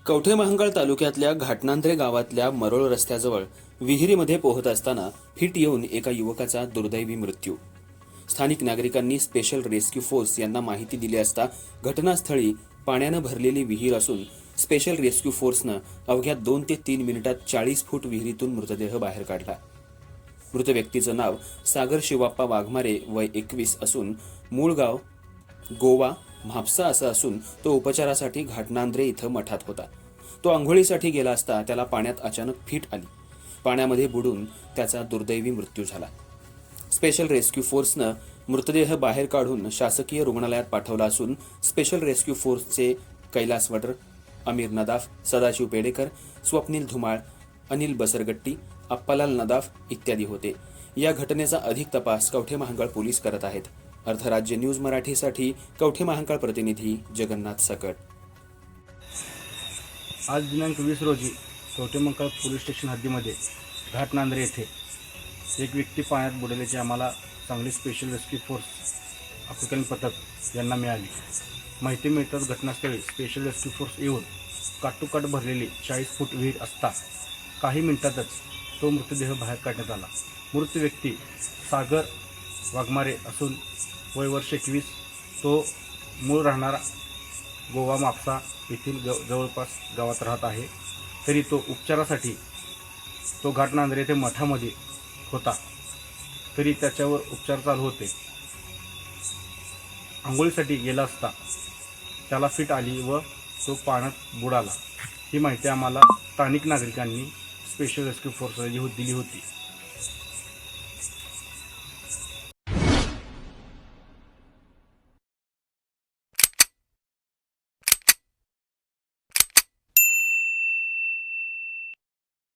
कवठे महांकाळ तालुक्यातल्या घाटनांद्रे गावातल्या मरोळ रस्त्याजवळ विहिरीमध्ये पोहत असताना फिट येऊन एका युवकाचा दुर्दैवी मृत्यू. स्थानिक नागरिकांनी स्पेशल रेस्क्यू फोर्स यांना माहिती दिली असता घटनास्थळी पाण्यानं भरलेली विहीर असून स्पेशल रेस्क्यू फोर्सनं अवघ्या 2 ते 3 मिनिटात 40 फूट विहिरीतून मृतदेह बाहेर काढला. मृत व्यक्तीचं नाव सागर शिवाप्पा वाघमारे, वय 21 असून मूळ गाव गोवा म्हापसा असं असून तो उपचारासाठी घाटनांद्रे इथं मठात होता. तो आंघोळीसाठी गेला असता त्याला पाण्यात अचानक फिट आली. पाण्यामध्ये बुडून त्याचा दुर्दैवी मृत्यू झाला. स्पेशल रेस्क्यू फोर्सनं मृतदेह बाहेर काढून शासकीय रुग्णालयात पाठवला असून स्पेशल रेस्क्यू फोर्सचे कैलास वडर, अमीर नदाफ, सदाशिव पेडेकर, स्वप्नील धुमाळ, अनिल बसरगट्टी, अप्पालाल नदाफ इत्यादी होते. या घटनेचा अधिक तपास कवठे महांकाळ पोलीस करत आहेत. अर्धराज्य न्यूज मराठीसाठी कवठे महांकाळ प्रतिनिधी जगन्नाथ सकट. आज दिनांक 20 रोजी कवठे महांकाळ पोलीस स्टेशन हद्दीमध्ये घाटनांद्रे येथे एक व्यक्ती पाण्यात बुडाल्याची आम्हाला सांगली स्पेशल रेस्क्यू फोर्स आपत्कालीन पथक यांना मिळाली. माहिती मिळताच घटनास्थळी स्पेशल रेस्क्यू फोर्स येऊन काटोकाट भरलेली 40 फूट विहीर असता काही मिनिटातच तो मृतदेह बाहेर काढण्यात आला. मृत व्यक्ती सागर वाघमारे असून वय वर्ष 21. तो मूळ राहणारा गोवा म्हापसा येथील जवळपास गावात राहत आहे. तरी तो उपचारासाठी घाटनांद्रे येथे मठामध्ये होता. तरी त्याच्यावर उपचार चालू होते. आंघोळीसाठी गेला असता त्याला फिट आली व तो पाण्यात बुडाला. ही माहिती आम्हाला स्थानिक नागरिकांनी स्पेशल रेस्क्यू फोर्सला दिली होती.